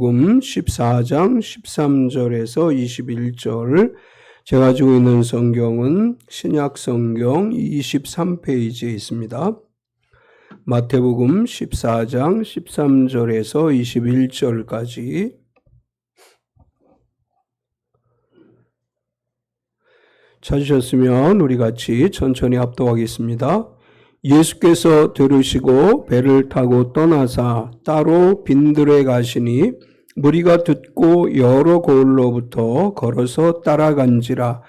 마태복음 14장 13절에서 21절, 제가 가지고 있는 성경은 신약 성경 23페이지에 있습니다. 마태복음 14장 13절에서 21절까지 찾으셨으면 우리 같이 천천히 합독하겠습니다. 예수께서 들으시고 배를 타고 떠나사 따로 빈들에 가시니 무리가 듣고 여러 고을로부터 걸어서 따라간지라.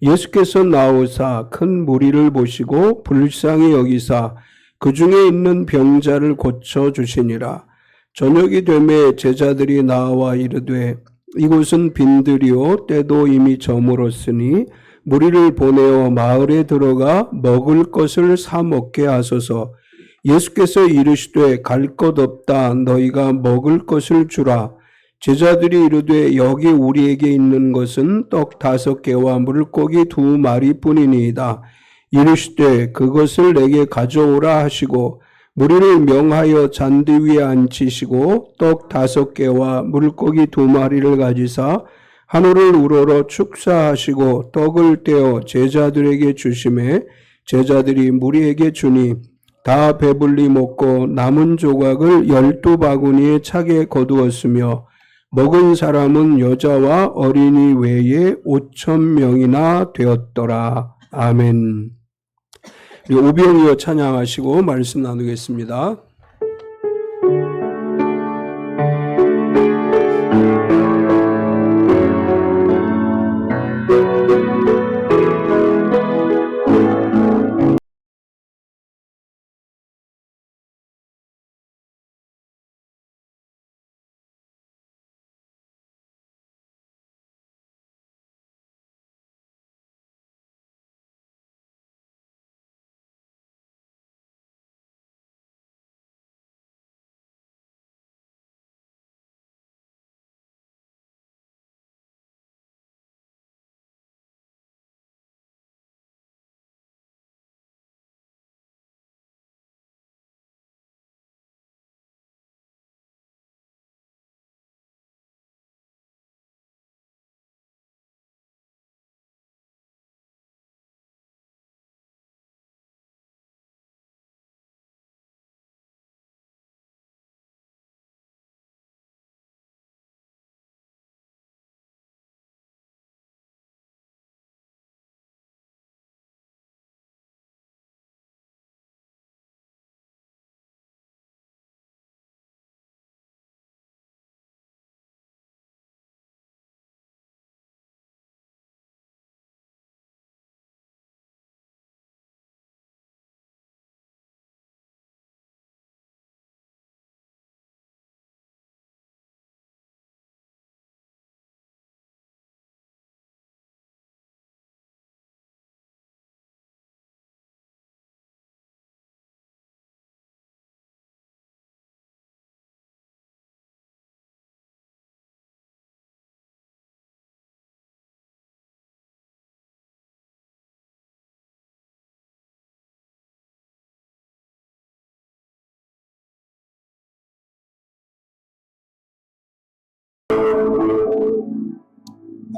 예수께서 나오사 큰 무리를 보시고 불쌍히 여기사 그 중에 있는 병자를 고쳐주시니라. 저녁이 되매 제자들이 나와 이르되 이곳은 빈들이요 때도 이미 저물었으니 무리를 보내어 마을에 들어가 먹을 것을 사 먹게 하소서. 예수께서 이르시되 갈 것 없다. 너희가 먹을 것을 주라. 제자들이 이르되 여기 우리에게 있는 것은 떡 5개와 물고기 2마리 뿐이니이다. 이르시되 그것을 내게 가져오라 하시고 무리를 명하여 잔디 위에 앉히시고 떡 5개와 물고기 2마리를 가지사 한우를 우러러 축사하시고 떡을 떼어 제자들에게 주시매 제자들이 무리에게 주니 다 배불리 먹고 남은 조각을 12바구니에 차게 거두었으며 먹은 사람은 여자와 어린이 외에 5,000명이나 되었더라. 아멘. 오병이어 찬양하시고 말씀 나누겠습니다.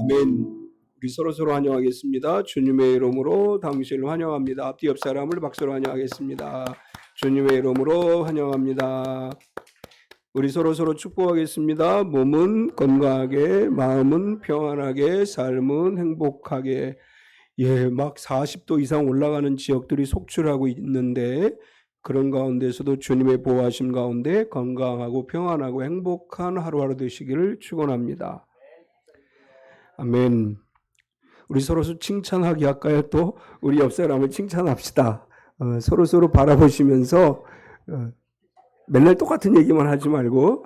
아멘. 우리 서로 환영하겠습니다. 주님의 이름으로 당신을 환영합니다. 앞뒤 옆 사람을 박수로 환영하겠습니다. 주님의 이름으로 환영합니다. 우리 서로 축복하겠습니다. 몸은 건강하게, 마음은 평안하게, 삶은 행복하게. 막 40도 이상 올라가는 지역들이 속출하고 있는데 그런 가운데서도 주님의 보호하심 가운데 건강하고 평안하고 행복한 하루하루 되시기를 축원합니다. 아멘. 우리 서로 칭찬하기 할까요? 또 우리 옆 사람을 칭찬합시다. 서로 바라보시면서 맨날 똑같은 얘기만 하지 말고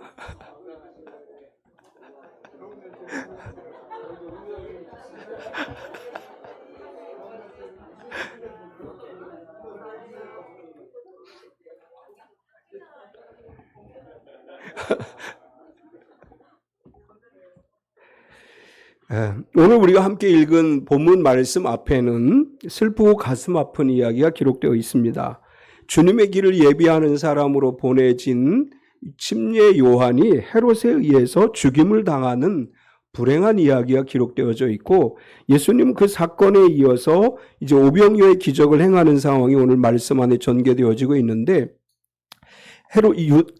오늘 우리가 함께 읽은 본문 말씀 앞에는 슬프고 가슴 아픈 이야기가 기록되어 있습니다. 주님의 길을 예비하는 사람으로 보내진 침례 요한이 헤롯에 의해서 죽임을 당하는 불행한 이야기가 기록되어져 있고, 예수님은 그 사건에 이어서 이제 오병이어의 기적을 행하는 상황이 오늘 말씀 안에 전개되어지고 있는데,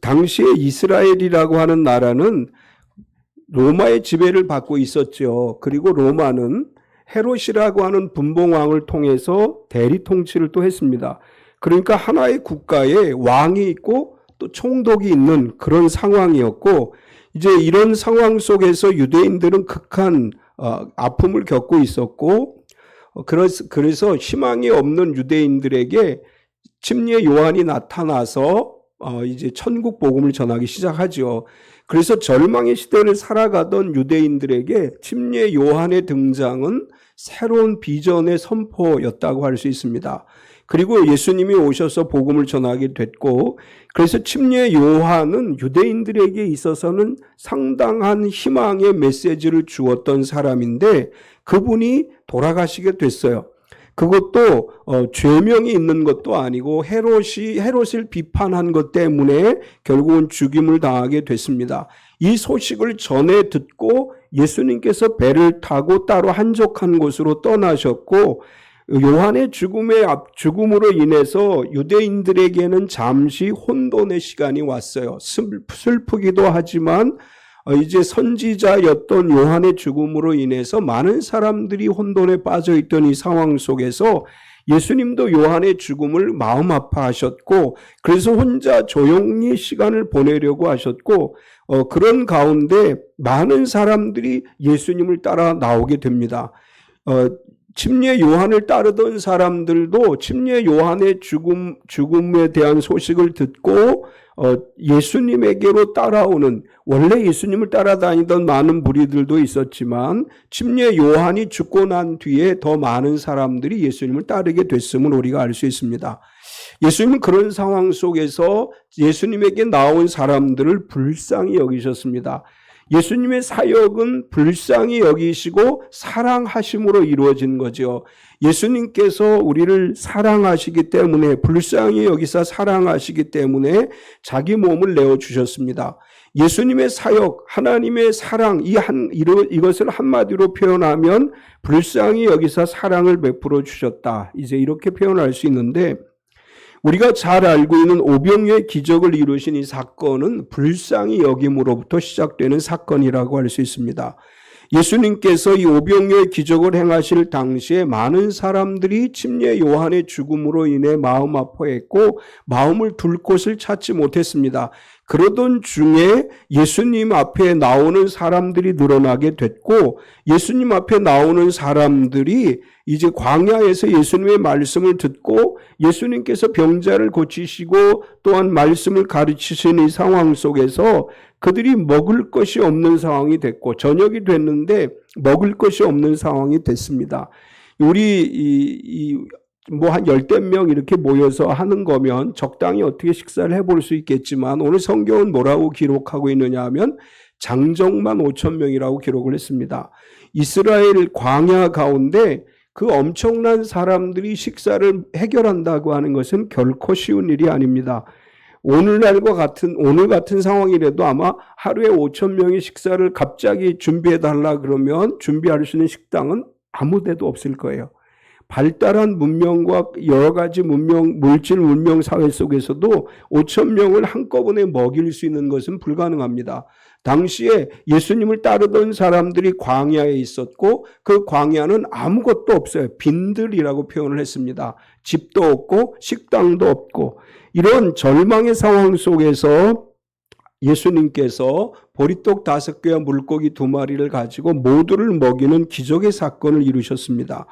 당시에 이스라엘이라고 하는 나라는 로마의 지배를 받고 있었죠. 그리고 로마는 헤롯이라고 하는 분봉왕을 통해서 대리 통치를 또 했습니다. 그러니까 하나의 국가에 왕이 있고 또 총독이 있는 그런 상황이었고, 이제 이런 상황 속에서 유대인들은 극한 아픔을 겪고 있었고, 그래서 희망이 없는 유대인들에게 침례 요한이 나타나서 이제 천국 복음을 전하기 시작하죠. 그래서 절망의 시대를 살아가던 유대인들에게 침례 요한의 등장은 새로운 비전의 선포였다고 할 수 있습니다. 그리고 예수님이 오셔서 복음을 전하게 됐고, 그래서 침례 요한은 유대인들에게 있어서는 상당한 희망의 메시지를 주었던 사람인데, 그분이 돌아가시게 됐어요. 그것도 죄명이 있는 것도 아니고 헤롯을 비판한 것 때문에 결국은 죽임을 당하게 됐습니다. 이 소식을 전해 듣고 예수님께서 배를 타고 따로 한적한 곳으로 떠나셨고, 요한의 죽음으로 인해서 유대인들에게는 잠시 혼돈의 시간이 왔어요. 슬프기도 하지만 이제 선지자였던 요한의 죽음으로 인해서 많은 사람들이 혼돈에 빠져 있던 이 상황 속에서 예수님도 요한의 죽음을 마음 아파하셨고, 그래서 혼자 조용히 시간을 보내려고 하셨고, 그런 가운데 많은 사람들이 예수님을 따라 나오게 됩니다. 침례 요한을 따르던 사람들도 침례 요한의 죽음에 대한 소식을 듣고 예수님에게로 따라오는, 원래 예수님을 따라다니던 많은 무리들도 있었지만 침례 요한이 죽고 난 뒤에 더 많은 사람들이 예수님을 따르게 됐음을 우리가 알 수 있습니다. 예수님은 그런 상황 속에서 예수님에게 나온 사람들을 불쌍히 여기셨습니다. 예수님의 사역은 불쌍히 여기시고 사랑하심으로 이루어진 거죠. 예수님께서 우리를 사랑하시기 때문에, 불쌍히 여기사 사랑하시기 때문에 자기 몸을 내어주셨습니다. 예수님의 사역, 하나님의 사랑, 이것을 한마디로 표현하면 불쌍히 여기사 사랑을 베풀어 주셨다. 이제 이렇게 표현할 수 있는데, 우리가 잘 알고 있는 오병이어의 기적을 이루신 이 사건은 불쌍히 여김으로부터 시작되는 사건이라고 할 수 있습니다. 예수님께서 이 오병이어의 기적을 행하실 당시에 많은 사람들이 침례 요한의 죽음으로 인해 마음 아파했고 마음을 둘 곳을 찾지 못했습니다. 그러던 중에 예수님 앞에 나오는 사람들이 늘어나게 됐고, 예수님 앞에 나오는 사람들이 이제 광야에서 예수님의 말씀을 듣고 예수님께서 병자를 고치시고 또한 말씀을 가르치시는 이 상황 속에서 그들이 먹을 것이 없는 상황이 됐고, 저녁이 됐는데 먹을 것이 없는 상황이 됐습니다. 우리 뭐 한 10명 이렇게 모여서 하는 거면 적당히 어떻게 식사를 해볼 수 있겠지만, 오늘 성경은 뭐라고 기록하고 있느냐 하면 장정만 5,000명이라고 기록을 했습니다. 이스라엘 광야 가운데 그 엄청난 사람들이 식사를 해결한다고 하는 것은 결코 쉬운 일이 아닙니다. 오늘 같은 상황이라도 아마 하루에 5,000명이 식사를 갑자기 준비해달라 그러면 준비할 수 있는 식당은 아무 데도 없을 거예요. 발달한 문명과 여러 가지 물질 문명 사회 속에서도 5,000명을 한꺼번에 먹일 수 있는 것은 불가능합니다. 당시에 예수님을 따르던 사람들이 광야에 있었고, 그 광야는 아무것도 없어요. 빈들이라고 표현을 했습니다. 집도 없고 식당도 없고, 이런 절망의 상황 속에서 예수님께서 보리떡 5개와 물고기 2마리를 가지고 모두를 먹이는 기적의 사건을 이루셨습니다.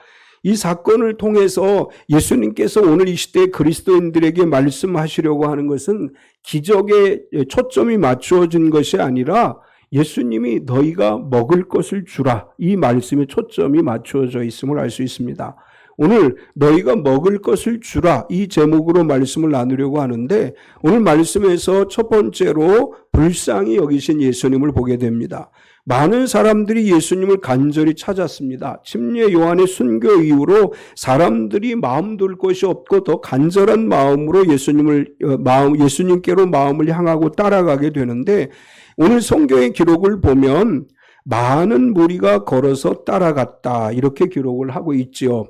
이 사건을 통해서 예수님께서 오늘 이 시대의 그리스도인들에게 말씀하시려고 하는 것은 기적에 초점이 맞추어진 것이 아니라 예수님이 너희가 먹을 것을 주라, 이 말씀에 초점이 맞추어져 있음을 알 수 있습니다. 오늘 너희가 먹을 것을 주라, 이 제목으로 말씀을 나누려고 하는데, 오늘 말씀에서 첫 번째로 불쌍히 여기신 예수님을 보게 됩니다. 많은 사람들이 예수님을 간절히 찾았습니다. 침례 요한의 순교 이후로 사람들이 마음 둘 곳이 없고 더 간절한 마음으로 예수님께로 마음을 향하고 따라가게 되는데, 오늘 성경의 기록을 보면 많은 무리가 걸어서 따라갔다 이렇게 기록을 하고 있지요.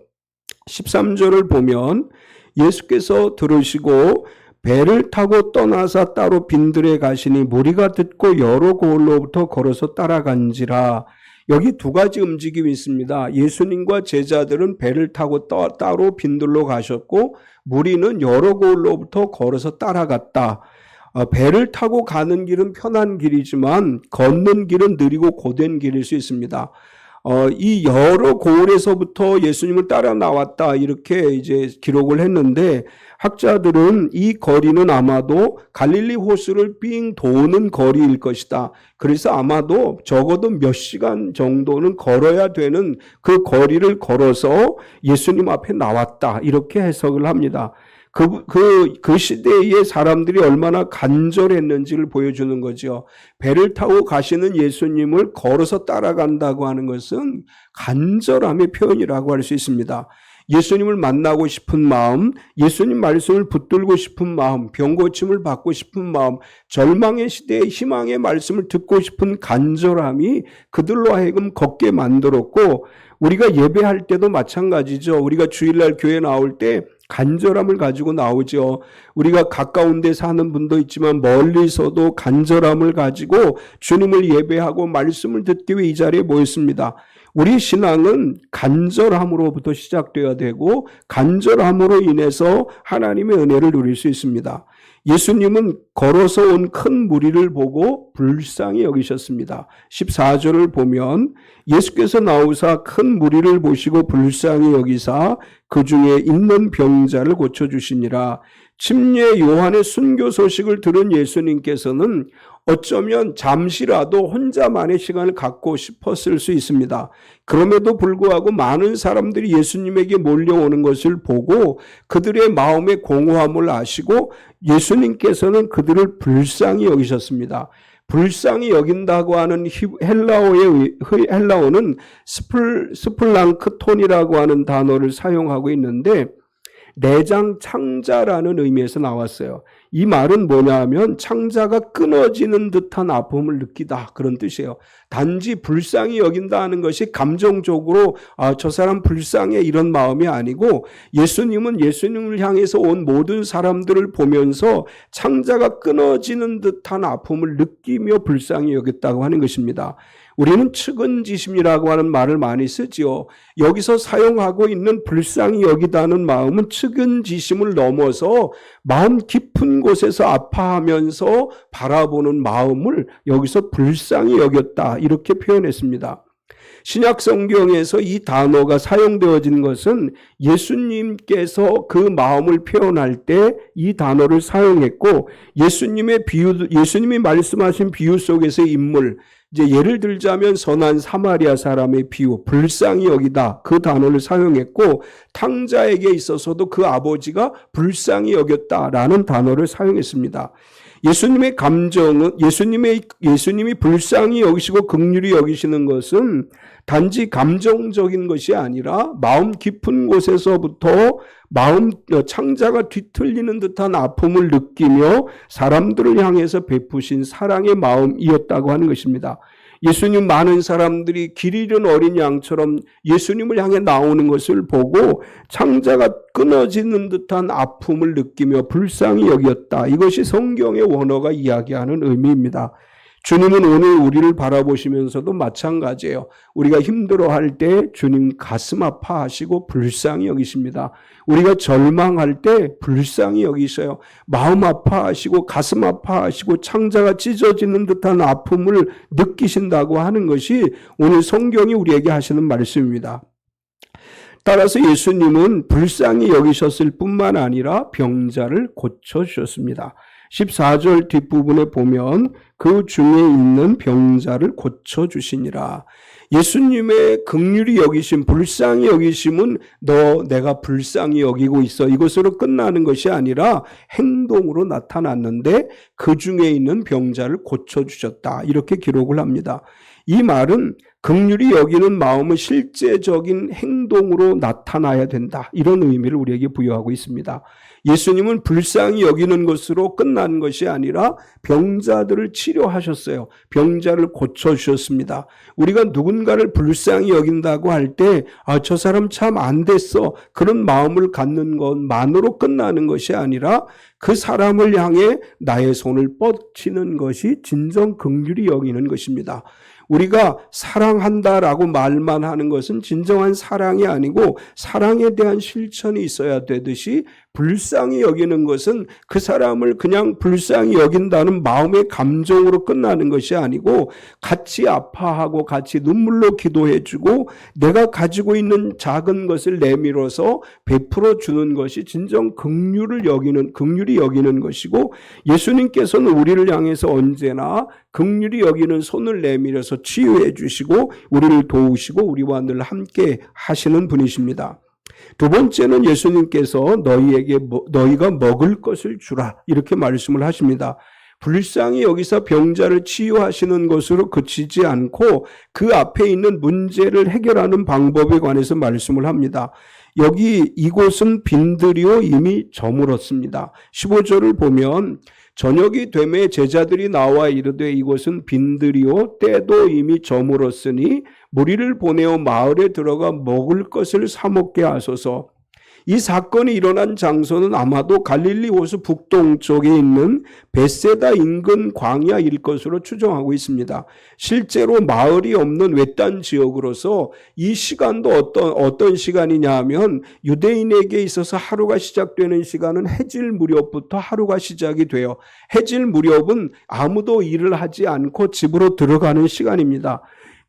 13절을 보면 예수께서 들으시고 배를 타고 떠나사 따로 빈들에 가시니 무리가 듣고 여러 고을로부터 걸어서 따라간지라. 여기 두 가지 움직임이 있습니다. 예수님과 제자들은 배를 타고 따로 빈들로 가셨고, 무리는 여러 고을로부터 걸어서 따라갔다. 배를 타고 가는 길은 편한 길이지만 걷는 길은 느리고 고된 길일 수 있습니다. 이 여러 고을에서부터 예수님을 따라 나왔다 이렇게 이제 기록을 했는데, 학자들은 이 거리는 아마도 갈릴리 호수를 삥 도는 거리일 것이다. 그래서 아마도 적어도 몇 시간 정도는 걸어야 되는 그 거리를 걸어서 예수님 앞에 나왔다 이렇게 해석을 합니다. 그 시대의 사람들이 얼마나 간절했는지를 보여주는 거죠. 배를 타고 가시는 예수님을 걸어서 따라간다고 하는 것은 간절함의 표현이라고 할 수 있습니다. 예수님을 만나고 싶은 마음, 예수님 말씀을 붙들고 싶은 마음, 병고침을 받고 싶은 마음, 절망의 시대에 희망의 말씀을 듣고 싶은 간절함이 그들로 하여금 걷게 만들었고, 우리가 예배할 때도 마찬가지죠. 우리가 주일날 교회 나올 때 간절함을 가지고 나오죠. 우리가 가까운 데 사는 분도 있지만 멀리서도 간절함을 가지고 주님을 예배하고 말씀을 듣기 위해 이 자리에 모였습니다. 우리 신앙은 간절함으로부터 시작되어야 되고, 간절함으로 인해서 하나님의 은혜를 누릴 수 있습니다. 예수님은 걸어서 온 큰 무리를 보고 불쌍히 여기셨습니다. 14절을 보면 예수께서 나오사 큰 무리를 보시고 불쌍히 여기사 그 중에 있는 병자를 고쳐주시니라. 침례 요한의 순교 소식을 들은 예수님께서는 어쩌면 잠시라도 혼자만의 시간을 갖고 싶었을 수 있습니다. 그럼에도 불구하고 많은 사람들이 예수님에게 몰려오는 것을 보고 그들의 마음의 공허함을 아시고 예수님께서는 그들을 불쌍히 여기셨습니다. 불쌍히 여긴다고 하는 헬라어는 스플랑크톤이라고 하는 단어를 사용하고 있는데, 내장 창자라는 의미에서 나왔어요. 이 말은 뭐냐 하면 창자가 끊어지는 듯한 아픔을 느끼다 그런 뜻이에요. 단지 불쌍히 여긴다는 것이 감정적으로 저 사람 불쌍해 이런 마음이 아니고, 예수님은 예수님을 향해서 온 모든 사람들을 보면서 창자가 끊어지는 듯한 아픔을 느끼며 불쌍히 여겼다고 하는 것입니다. 우리는 측은지심이라고 하는 말을 많이 쓰지요. 여기서 사용하고 있는 불쌍히 여기다는 마음은 측은지심을 넘어서 마음 깊은 곳에서 아파하면서 바라보는 마음을 여기서 불쌍히 여겼다 이렇게 표현했습니다. 신약 성경에서 이 단어가 사용되어진 것은 예수님께서 그 마음을 표현할 때 이 단어를 사용했고, 예수님이 말씀하신 비유 속에서의 인물, 이제 예를 들자면 선한 사마리아 사람의 비유, 불쌍히 여기다 그 단어를 사용했고, 탕자에게 있어서도 그 아버지가 불쌍히 여겼다라는 단어를 사용했습니다. 예수님의 감정은 예수님이 불쌍히 여기시고 긍휼히 여기시는 것은 단지 감정적인 것이 아니라 마음 깊은 곳에서부터 마음 창자가 뒤틀리는 듯한 아픔을 느끼며 사람들을 향해서 베푸신 사랑의 마음이었다고 하는 것입니다. 예수님 많은 사람들이 길 잃은 어린 양처럼 예수님을 향해 나오는 것을 보고 창자가 끊어지는 듯한 아픔을 느끼며 불쌍히 여겼다. 이것이 성경의 원어가 이야기하는 의미입니다. 주님은 오늘 우리를 바라보시면서도 마찬가지예요. 우리가 힘들어할 때 주님 가슴 아파하시고 불쌍히 여기십니다. 우리가 절망할 때 불쌍히 여기셔요. 마음 아파하시고 가슴 아파하시고 창자가 찢어지는 듯한 아픔을 느끼신다고 하는 것이 오늘 성경이 우리에게 하시는 말씀입니다. 따라서 예수님은 불쌍히 여기셨을 뿐만 아니라 병자를 고쳐주셨습니다. 14절 뒷부분에 보면 그 중에 있는 병자를 고쳐주시니라. 예수님의 긍휼히 여기심, 불쌍히 여기심은 내가 불쌍히 여기고 있어, 이것으로 끝나는 것이 아니라 행동으로 나타났는데 그 중에 있는 병자를 고쳐주셨다, 이렇게 기록을 합니다. 이 말은 긍휼히 여기는 마음은 실제적인 행동으로 나타나야 된다, 이런 의미를 우리에게 부여하고 있습니다. 예수님은 불쌍히 여기는 것으로 끝난 것이 아니라 병자들을 치료하셨어요. 병자를 고쳐주셨습니다. 우리가 누군가를 불쌍히 여긴다고 할 때 저 사람 참 안 됐어, 그런 마음을 갖는 것만으로 끝나는 것이 아니라 그 사람을 향해 나의 손을 뻗치는 것이 진정 긍휼히 여기는 것입니다. 우리가 사랑한다라고 말만 하는 것은 진정한 사랑이 아니고 사랑에 대한 실천이 있어야 되듯이, 불쌍히 여기는 것은 그 사람을 그냥 불쌍히 여긴다는 마음의 감정으로 끝나는 것이 아니고 같이 아파하고 같이 눈물로 기도해주고 내가 가지고 있는 작은 것을 내밀어서 베풀어 주는 것이 진정 긍휼히 여기는 것이고, 예수님께서는 우리를 향해서 언제나 긍휼히 여기는 손을 내밀어서 치유해 주시고 우리를 도우시고 우리와 늘 함께 하시는 분이십니다. 두 번째는 예수님께서 너희가 먹을 것을 주라, 이렇게 말씀을 하십니다. 불쌍히 여기서 병자를 치유하시는 것으로 그치지 않고 그 앞에 있는 문제를 해결하는 방법에 관해서 말씀을 합니다. 이곳은 빈들이요 이미 저물었습니다. 15절을 보면 저녁이 되매 제자들이 나와 이르되 이곳은 빈들이요 때도 이미 저물었으니 무리를 보내어 마을에 들어가 먹을 것을 사 먹게 하소서. 이 사건이 일어난 장소는 아마도 갈릴리 호수 북동쪽에 있는 벳세다 인근 광야일 것으로 추정하고 있습니다. 실제로 마을이 없는 외딴 지역으로서 이 시간도 어떤 시간이냐 하면 유대인에게 있어서 하루가 시작되는 시간은 해질 무렵부터 하루가 시작이 돼요. 해질 무렵은 아무도 일을 하지 않고 집으로 들어가는 시간입니다.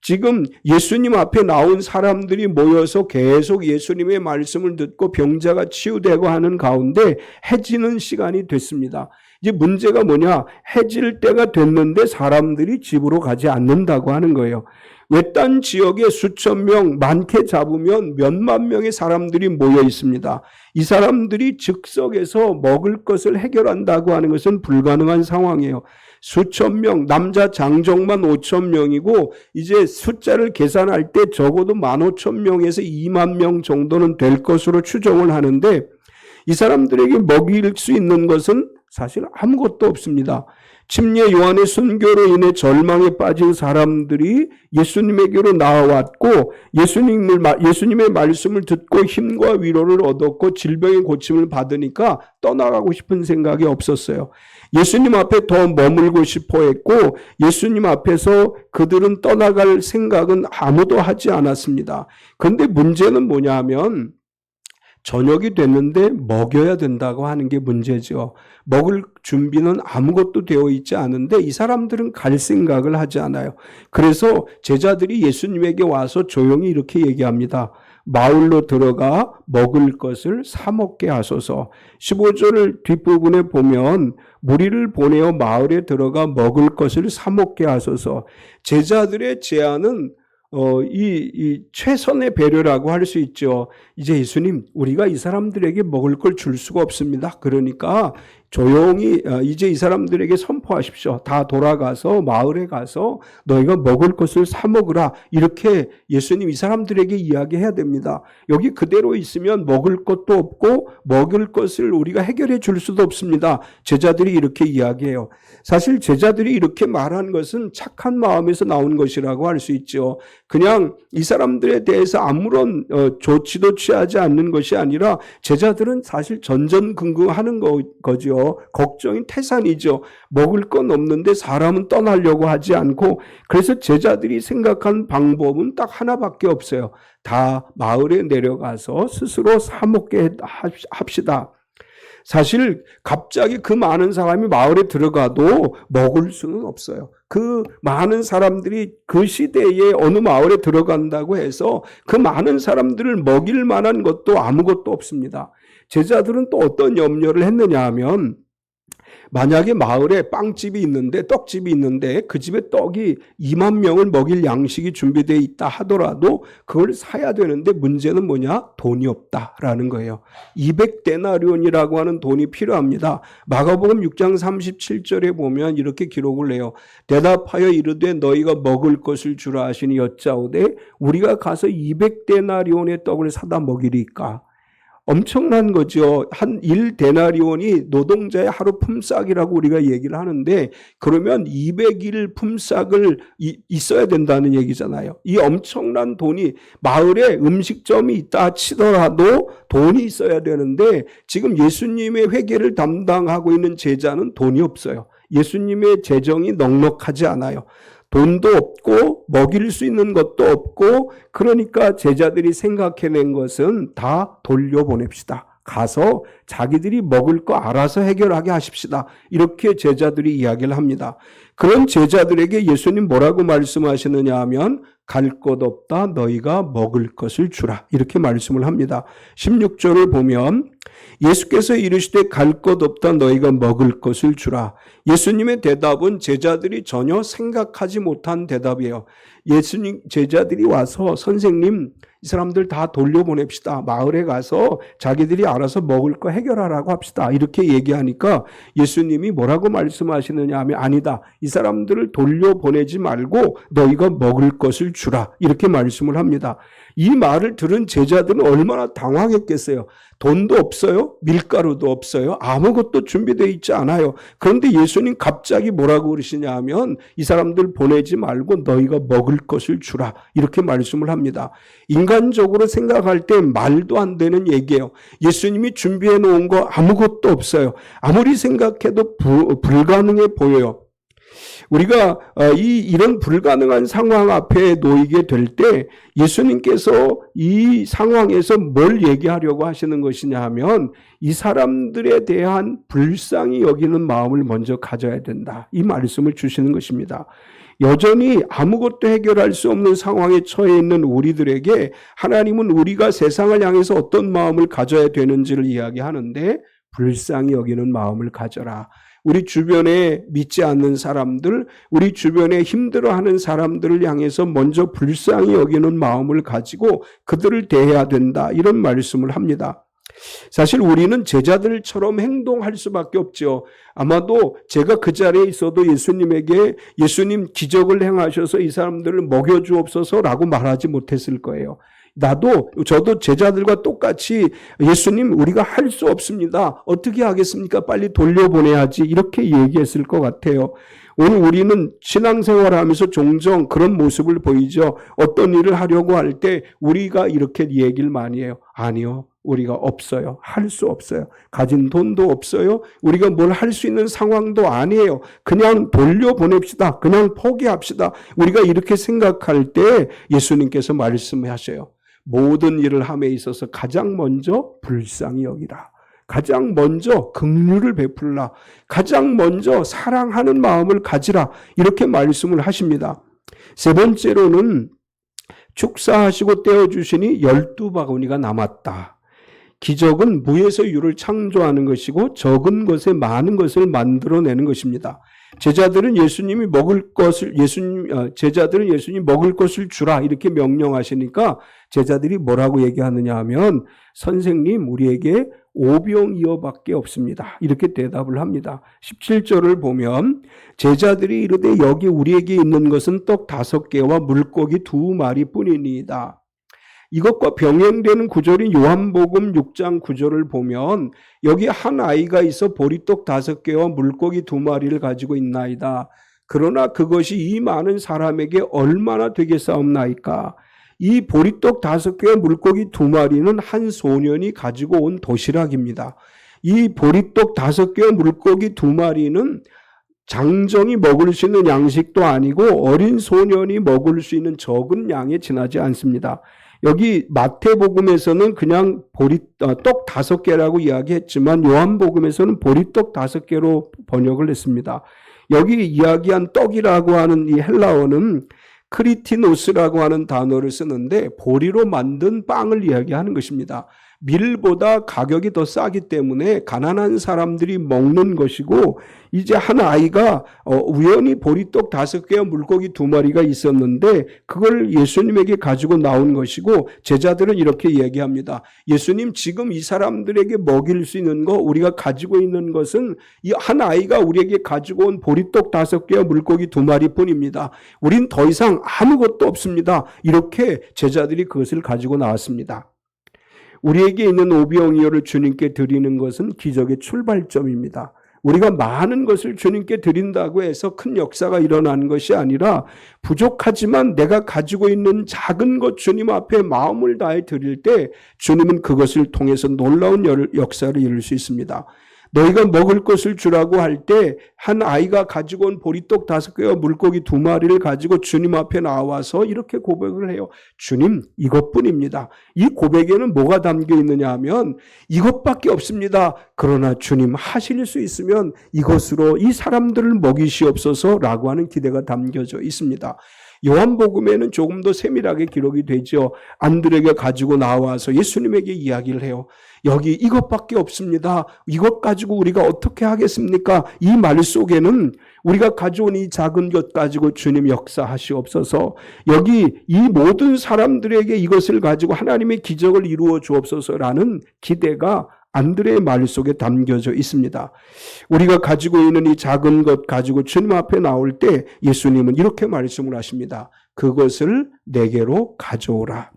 지금 예수님 앞에 나온 사람들이 모여서 계속 예수님의 말씀을 듣고 병자가 치유되고 하는 가운데 해지는 시간이 됐습니다. 이제 문제가 뭐냐? 해질 때가 됐는데 사람들이 집으로 가지 않는다고 하는 거예요. 외딴 지역에 수천 명, 많게 잡으면 몇만 명의 사람들이 모여 있습니다. 이 사람들이 즉석에서 먹을 것을 해결한다고 하는 것은 불가능한 상황이에요. 수천 명, 남자 장정만 5천 명이고 이제 숫자를 계산할 때 적어도 15,000명에서 2만 명 정도는 될 것으로 추정을 하는데 이 사람들에게 먹일 수 있는 것은 사실 아무것도 없습니다. 침례 요한의 순교로 인해 절망에 빠진 사람들이 예수님에게로 나와왔고 예수님의 말씀을 듣고 힘과 위로를 얻었고 질병의 고침을 받으니까 떠나가고 싶은 생각이 없었어요. 예수님 앞에 더 머물고 싶어 했고 예수님 앞에서 그들은 떠나갈 생각은 아무도 하지 않았습니다. 그런데 문제는 뭐냐 하면 저녁이 됐는데 먹여야 된다고 하는 게 문제죠. 먹을 준비는 아무것도 되어 있지 않은데 이 사람들은 갈 생각을 하지 않아요. 그래서 제자들이 예수님에게 와서 조용히 이렇게 얘기합니다. 마을로 들어가 먹을 것을 사 먹게 하소서. 15절 뒷부분에 보면 무리를 보내어 마을에 들어가 먹을 것을 사 먹게 하소서. 제자들의 제안은 이 최선의 배려라고 할 수 있죠. 이제 예수님, 우리가 이 사람들에게 먹을 걸 줄 수가 없습니다. 그러니까 조용히 이제 이 사람들에게 선포하십시오. 다 돌아가서 마을에 가서 너희가 먹을 것을 사 먹으라. 이렇게 예수님 이 사람들에게 이야기해야 됩니다. 여기 그대로 있으면 먹을 것도 없고 먹을 것을 우리가 해결해 줄 수도 없습니다. 제자들이 이렇게 이야기해요. 사실 제자들이 이렇게 말한 것은 착한 마음에서 나온 것이라고 할 수 있죠. 그냥 이 사람들에 대해서 아무런 조치도 취하지 않는 것이 아니라 제자들은 사실 전전긍긍하는 거죠. 걱정이 태산이죠. 먹을 건 없는데 사람은 떠나려고 하지 않고, 그래서 제자들이 생각한 방법은 딱 하나밖에 없어요. 다 마을에 내려가서 스스로 사 먹게 합시다. 사실 갑자기 그 많은 사람이 마을에 들어가도 먹을 수는 없어요. 그 많은 사람들이 그 시대에 어느 마을에 들어간다고 해서 그 많은 사람들을 먹일 만한 것도 아무것도 없습니다. 제자들은 또 어떤 염려를 했느냐 하면 만약에 마을에 빵집이 있는데 떡집이 있는데 그 집에 떡이 2만 명을 먹일 양식이 준비되어 있다 하더라도 그걸 사야 되는데 문제는 뭐냐? 돈이 없다라는 거예요. 200데나리온이라고 하는 돈이 필요합니다. 마가복음 6장 37절에 보면 이렇게 기록을 해요. 대답하여 이르되 너희가 먹을 것을 주라 하시니 여짜오되 우리가 가서 200데나리온의 떡을 사다 먹이리까? 엄청난 거죠. 한 1데나리온이 노동자의 하루 품삯이라고 우리가 얘기를 하는데 그러면 200일 품삯을 있어야 된다는 얘기잖아요. 이 엄청난 돈이 마을에 음식점이 있다 치더라도 돈이 있어야 되는데 지금 예수님의 회계를 담당하고 있는 제자는 돈이 없어요. 예수님의 재정이 넉넉하지 않아요. 돈도 없고 먹일 수 있는 것도 없고 그러니까 제자들이 생각해낸 것은 다 돌려보냅시다. 가서 자기들이 먹을 거 알아서 해결하게 하십시다. 이렇게 제자들이 이야기를 합니다. 그런 제자들에게 예수님 뭐라고 말씀하시느냐 하면 갈 것 없다 너희가 먹을 것을 주라 이렇게 말씀을 합니다. 16절을 보면 예수께서 이르시되 갈 것 없다 너희가 먹을 것을 주라. 예수님의 대답은 제자들이 전혀 생각하지 못한 대답이에요. 예수님 제자들이 와서 선생님 이 사람들 다 돌려보냅시다. 마을에 가서 자기들이 알아서 먹을 거 해결하라고 합시다. 이렇게 얘기하니까 예수님이 뭐라고 말씀하시느냐 하면 아니다. 이 사람들을 돌려보내지 말고 너희가 먹을 것을 주라. 이렇게 말씀을 합니다. 이 말을 들은 제자들은 얼마나 당황했겠어요. 돈도 없어요. 밀가루도 없어요. 아무것도 준비되어 있지 않아요. 그런데 예수님 갑자기 뭐라고 그러시냐 하면 이 사람들 보내지 말고 너희가 먹을 것을 주라. 이렇게 말씀을 합니다. 인간적으로 생각할 때 말도 안 되는 얘기예요. 예수님이 준비해 놓은 거 아무것도 없어요. 아무리 생각해도 불가능해 보여요. 우리가 이런 불가능한 상황 앞에 놓이게 될 때 예수님께서 이 상황에서 뭘 얘기하려고 하시는 것이냐 하면 이 사람들에 대한 불쌍히 여기는 마음을 먼저 가져야 된다. 이 말씀을 주시는 것입니다. 여전히 아무것도 해결할 수 없는 상황에 처해 있는 우리들에게 하나님은 우리가 세상을 향해서 어떤 마음을 가져야 되는지를 이야기하는데 불쌍히 여기는 마음을 가져라. 우리 주변에 믿지 않는 사람들, 우리 주변에 힘들어하는 사람들을 향해서 먼저 불쌍히 여기는 마음을 가지고 그들을 대해야 된다. 이런 말씀을 합니다. 사실 우리는 제자들처럼 행동할 수밖에 없죠. 아마도 제가 그 자리에 있어도 예수님에게 예수님 기적을 행하셔서 이 사람들을 먹여주옵소서라고 말하지 못했을 거예요. 저도 제자들과 똑같이 예수님 우리가 할 수 없습니다. 어떻게 하겠습니까? 빨리 돌려보내야지 이렇게 얘기했을 것 같아요. 오늘 우리는 신앙생활하면서 종종 그런 모습을 보이죠. 어떤 일을 하려고 할 때 우리가 이렇게 얘기를 많이 해요. 아니요. 우리가 없어요. 할 수 없어요. 가진 돈도 없어요. 우리가 뭘 할 수 있는 상황도 아니에요. 그냥 돌려보냅시다. 그냥 포기합시다. 우리가 이렇게 생각할 때 예수님께서 말씀하셔요. 모든 일을 함에 있어서 가장 먼저 불쌍히 여기라. 가장 먼저 긍휼을 베풀라. 가장 먼저 사랑하는 마음을 가지라. 이렇게 말씀을 하십니다. 세 번째로는 축사하시고 떼어주시니 12바구니가 남았다. 기적은 무에서 유를 창조하는 것이고 적은 것에 많은 것을 만들어내는 것입니다. 제자들은 예수님 먹을 것을 주라 이렇게 명령하시니까 제자들이 뭐라고 얘기하느냐 하면 선생님 우리에게 5병이어밖에 없습니다. 이렇게 대답을 합니다. 17절을 보면 제자들이 이르되 여기 우리에게 있는 것은 떡 5개와 물고기 2마리 뿐이니이다. 이것과 병행되는 구절인 요한복음 6장 9절을 보면 여기 한 아이가 있어 보리떡 5개와 물고기 2마리를 가지고 있나이다. 그러나 그것이 이 많은 사람에게 얼마나 되겠사옵나이까. 이 보리떡 5개와 물고기 2마리는 한 소년이 가지고 온 도시락입니다. 이 보리떡 5개와 물고기 2마리는 장정이 먹을 수 있는 양식도 아니고 어린 소년이 먹을 수 있는 적은 양에 지나지 않습니다. 여기 마태복음에서는 그냥 떡 5개라고 이야기했지만 요한복음에서는 보리떡 5개로 번역을 했습니다. 여기 이야기한 떡이라고 하는 이 헬라어는 크리티노스라고 하는 단어를 쓰는데 보리로 만든 빵을 이야기하는 것입니다. 밀보다 가격이 더 싸기 때문에 가난한 사람들이 먹는 것이고, 이제 한 아이가 우연히 보리떡 5개와 물고기 2마리가 있었는데 그걸 예수님에게 가지고 나온 것이고, 제자들은 이렇게 얘기합니다. 예수님, 지금 이 사람들에게 먹일 수 있는 거, 우리가 가지고 있는 것은 이 한 아이가 우리에게 가지고 온 보리떡 5개와 물고기 2마리 뿐입니다. 우린 더 이상 아무것도 없습니다. 이렇게 제자들이 그것을 가지고 나왔습니다. 우리에게 있는 오병이어를 주님께 드리는 것은 기적의 출발점입니다. 우리가 많은 것을 주님께 드린다고 해서 큰 역사가 일어나는 것이 아니라, 부족하지만 내가 가지고 있는 작은 것 주님 앞에 마음을 다해 드릴 때 주님은 그것을 통해서 놀라운 역사를 이룰 수 있습니다. 너희가 먹을 것을 주라고 할 때 한 아이가 가지고 온 보리떡 5개와 물고기 2마리를 가지고 주님 앞에 나와서 이렇게 고백을 해요. 주님, 이것뿐입니다. 이 고백에는 뭐가 담겨 있느냐 하면, 이것밖에 없습니다. 그러나 주님, 하실 수 있으면 이것으로 이 사람들을 먹이시옵소서라고 하는 기대가 담겨져 있습니다. 요한복음에는 조금 더 세밀하게 기록이 되죠. 안드레가 가지고 나와서 예수님에게 이야기를 해요. 여기 이것밖에 없습니다. 이것 가지고 우리가 어떻게 하겠습니까? 이 말 속에는 우리가 가져온 이 작은 것 가지고 주님 역사하시옵소서, 여기 이 모든 사람들에게 이것을 가지고 하나님의 기적을 이루어 주옵소서라는 기대가 안드레의 말 속에 담겨져 있습니다. 우리가 가지고 있는 이 작은 것 가지고 주님 앞에 나올 때 예수님은 이렇게 말씀을 하십니다. 그것을 내게로 가져오라.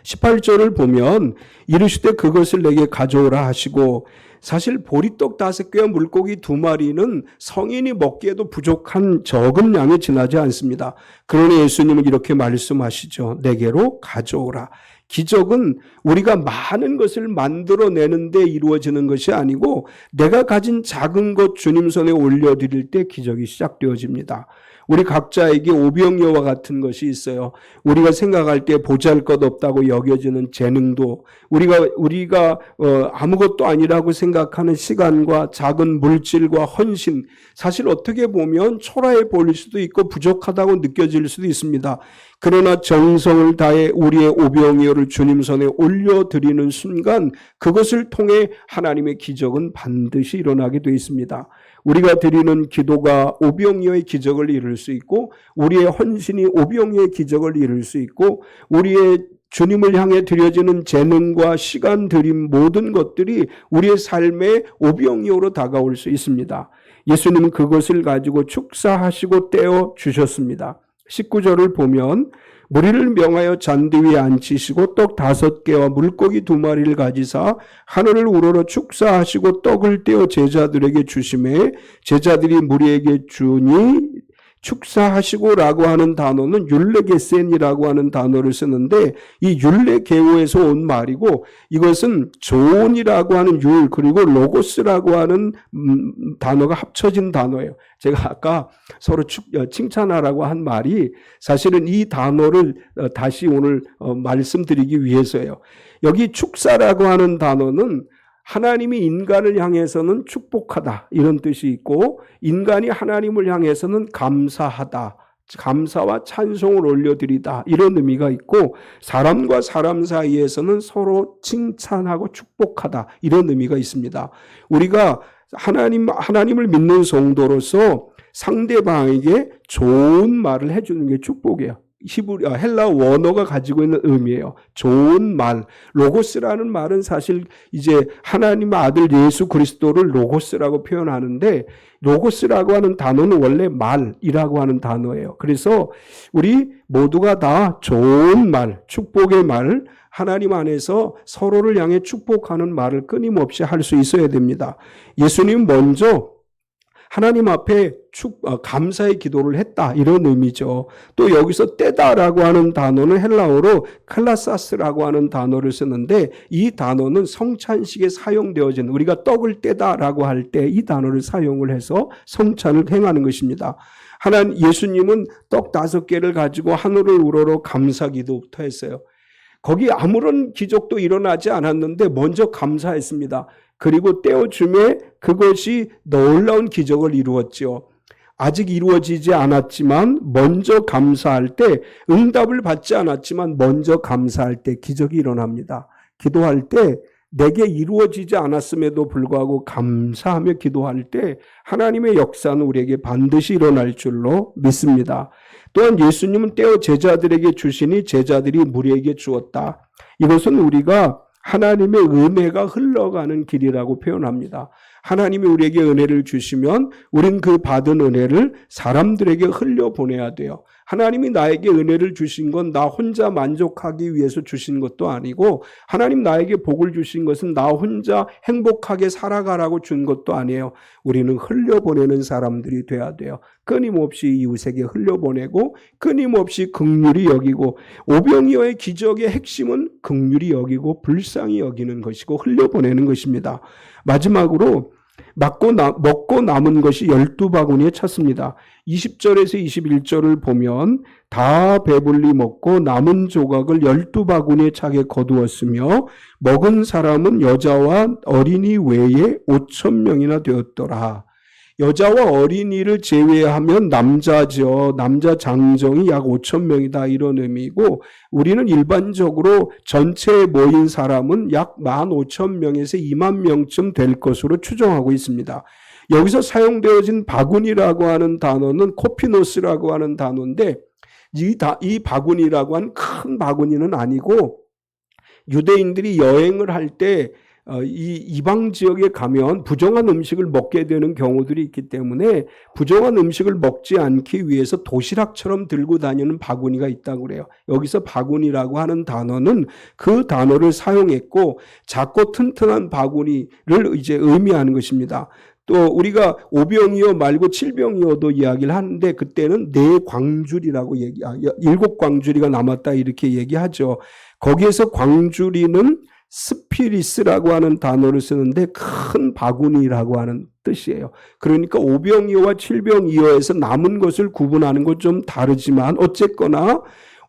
18절을 보면 이르시되 그것을 내게 가져오라 하시고, 사실 보리떡 5개와 물고기 2마리는 성인이 먹기에도 부족한 적은 양에 지나지 않습니다. 그러니 예수님은 이렇게 말씀하시죠. 내게로 가져오라. 기적은 우리가 많은 것을 만들어내는 데 이루어지는 것이 아니고, 내가 가진 작은 것 주님 손에 올려드릴 때 기적이 시작되어집니다. 우리 각자에게 오병이어와 같은 것이 있어요. 우리가 생각할 때 보잘것없다고 여겨지는 재능도, 우리가 아무것도 아니라고 생각하는 시간과 작은 물질과 헌신, 사실 어떻게 보면 초라해 보일 수도 있고 부족하다고 느껴질 수도 있습니다. 그러나 정성을 다해 우리의 오병이어를 주님 손에 올려드리는 순간 그것을 통해 하나님의 기적은 반드시 일어나게 되어 있습니다. 우리가 드리는 기도가 오병이어의 기적을 이룰 수 있고, 우리의 헌신이 오병이어의 기적을 이룰 수 있고, 우리의 주님을 향해 드려지는 재능과 시간 드림 모든 것들이 우리의 삶의 오병이어로 다가올 수 있습니다. 예수님은 그것을 가지고 축사하시고 떼어 주셨습니다. 19절을 보면 무리를 명하여 잔디 위에 앉히시고 떡 5개와 물고기 2마리를 가지사 하늘을 우러러 축사하시고 떡을 떼어 제자들에게 주시매 제자들이 무리에게 주니, 축사하시고라고 하는 단어는 율레게센이라고 하는 단어를 쓰는데, 이 율레게오에서 온 말이고, 이것은 조언이라고 하는 율 그리고 로고스라고 하는 단어가 합쳐진 단어예요. 제가 아까 서로 칭찬하라고 한 말이 사실은 이 단어를 다시 오늘 말씀드리기 위해서예요. 여기 축사라고 하는 단어는 하나님이 인간을 향해서는 축복하다 이런 뜻이 있고, 인간이 하나님을 향해서는 감사하다, 감사와 찬송을 올려드리다 이런 의미가 있고, 사람과 사람 사이에서는 서로 칭찬하고 축복하다 이런 의미가 있습니다. 우리가 하나님을 믿는 성도로서 상대방에게 좋은 말을 해주는 게 축복이에요. 헬라 원어가 가지고 있는 의미예요. 좋은 말. 로고스라는 말은 사실 이제 하나님의 아들 예수 그리스도를 로고스라고 표현하는데, 로고스라고 하는 단어는 원래 말이라고 하는 단어예요. 그래서 우리 모두가 다 좋은 말, 축복의 말, 하나님 안에서 서로를 향해 축복하는 말을 끊임없이 할 수 있어야 됩니다. 예수님 먼저 하나님 앞에 감사의 기도를 했다 이런 의미죠. 또 여기서 떼다라고 하는 단어는 헬라어로 클라사스라고 하는 단어를 쓰는데, 이 단어는 성찬식에 사용되어진, 우리가 떡을 떼다라고 할 때 이 단어를 사용을 해서 성찬을 행하는 것입니다. 예수님은 떡 5개를 가지고 하늘을 우러러 감사기도부터 했어요. 거기 아무런 기적도 일어나지 않았는데 먼저 감사했습니다. 그리고 떼어줌에 그것이 놀라운 기적을 이루었죠. 아직 이루어지지 않았지만 먼저 감사할 때, 응답을 받지 않았지만 먼저 감사할 때 기적이 일어납니다. 기도할 때 내게 이루어지지 않았음에도 불구하고 감사하며 기도할 때 하나님의 역사는 우리에게 반드시 일어날 줄로 믿습니다. 또한 예수님은 떼어 제자들에게 주시니 제자들이 무리에게 주었다. 이것은 우리가 하나님의 은혜가 흘러가는 길이라고 표현합니다. 하나님이 우리에게 은혜를 주시면 우린 그 받은 은혜를 사람들에게 흘려보내야 돼요. 하나님이 나에게 은혜를 주신 건 나 혼자 만족하기 위해서 주신 것도 아니고 하나님 나에게 복을 주신 것은 나 혼자 행복하게 살아가라고 준 것도 아니에요. 우리는 흘려보내는 사람들이 돼야 돼요. 끊임없이 이웃에게 흘려보내고 끊임없이 긍휼히 여기고 오병이어의 기적의 핵심은 긍휼히 여기고 불쌍히 여기는 것이고 흘려보내는 것입니다. 마지막으로 먹고 남은 것이 12바구니에 찼습니다. 20절에서 21절을 보면 다 배불리 먹고 남은 조각을 12바구니에 차게 거두었으며 먹은 사람은 여자와 어린이 외에 5,000명이나 되었더라. 여자와 어린이를 제외하면 남자죠. 남자 장정이 약 5,000명이다 이런 의미이고 우리는 일반적으로 전체에 모인 사람은 약 15,000명에서 20,000명쯤 될 것으로 추정하고 있습니다. 여기서 사용되어진 바구니라고 하는 단어는 코피노스라고 하는 단어인데 이 바구니라고 하는 큰 바구니는 아니고 유대인들이 여행을 할 때 이 이방 지역에 가면 부정한 음식을 먹게 되는 경우들이 있기 때문에 부정한 음식을 먹지 않기 위해서 도시락처럼 들고 다니는 바구니가 있다고 그래요. 여기서 바구니라고 하는 단어는 그 단어를 사용했고 작고 튼튼한 바구니를 이제 의미하는 것입니다. 또 우리가 5병이어 말고 7병이어도 이야기를 하는데 그때는 4광주리라고 7광주리가 남았다 이렇게 얘기하죠. 거기에서 광주리는 스피리스라고 하는 단어를 쓰는데 큰 바구니라고 하는 뜻이에요. 그러니까 5병이어와 7병이어에서 남은 것을 구분하는 것 좀 다르지만 어쨌거나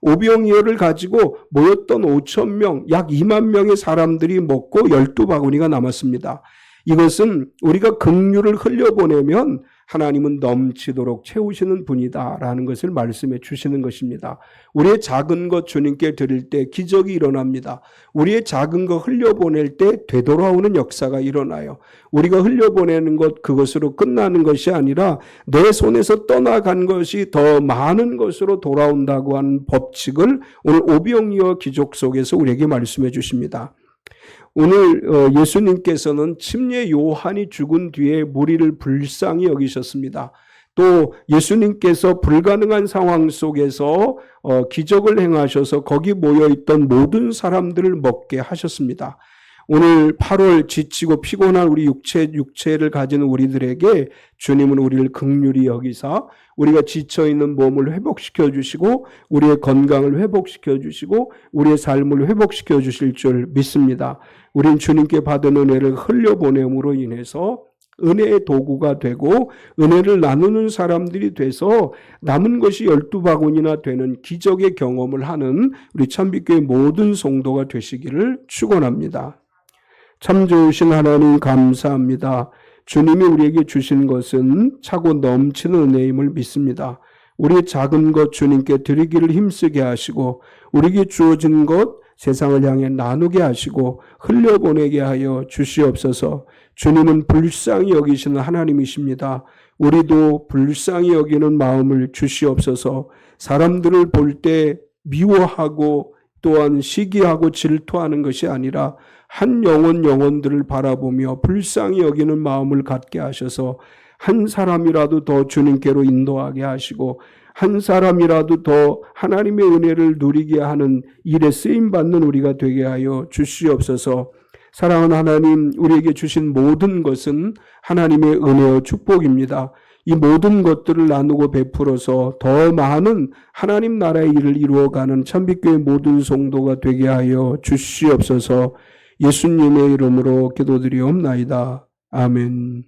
5병이어를 가지고 모였던 5,000명, 약 20,000명의 사람들이 먹고 12바구니가 남았습니다. 이것은 우리가 긍휼을 흘려보내면 하나님은 넘치도록 채우시는 분이다라는 것을 말씀해 주시는 것입니다. 우리의 작은 것 주님께 드릴 때 기적이 일어납니다. 우리의 작은 것 흘려보낼 때 되돌아오는 역사가 일어나요. 우리가 흘려보내는 것 그것으로 끝나는 것이 아니라 내 손에서 떠나간 것이 더 많은 것으로 돌아온다고 하는 법칙을 오늘 오병이어 기적 속에서 우리에게 말씀해 주십니다. 오늘 예수님께서는 침례 요한이 죽은 뒤에 무리를 불쌍히 여기셨습니다. 또 예수님께서 불가능한 상황 속에서 기적을 행하셔서 거기 모여있던 모든 사람들을 먹게 하셨습니다. 오늘 8월 지치고 피곤한 우리 육체를 가진 우리들에게 주님은 우리를 긍휼히 여기사 우리가 지쳐있는 몸을 회복시켜 주시고 우리의 건강을 회복시켜 주시고 우리의 삶을 회복시켜 주실 줄 믿습니다. 우린 주님께 받은 은혜를 흘려보냄으로 인해서 은혜의 도구가 되고 은혜를 나누는 사람들이 돼서 남은 것이 12바구니나 되는 기적의 경험을 하는 우리 참빛교회 모든 성도가 되시기를 축원합니다. 참 좋으신 하나님 감사합니다. 주님이 우리에게 주신 것은 차고 넘치는 은혜임을 믿습니다. 우리의 작은 것 주님께 드리기를 힘쓰게 하시고 우리에게 주어진 것 세상을 향해 나누게 하시고 흘려보내게 하여 주시옵소서. 주님은 불쌍히 여기시는 하나님이십니다. 우리도 불쌍히 여기는 마음을 주시옵소서. 사람들을 볼 때 미워하고 또한 시기하고 질투하는 것이 아니라 한 영혼들을 바라보며 불쌍히 여기는 마음을 갖게 하셔서 한 사람이라도 더 주님께로 인도하게 하시고 한 사람이라도 더 하나님의 은혜를 누리게 하는 일에 쓰임받는 우리가 되게 하여 주시옵소서. 사랑하는 하나님, 우리에게 주신 모든 것은 하나님의 은혜와 축복입니다. 이 모든 것들을 나누고 베풀어서 더 많은 하나님 나라의 일을 이루어가는 참빛교회 모든 성도가 되게 하여 주시옵소서. 예수님의 이름으로 기도드리옵나이다. 아멘.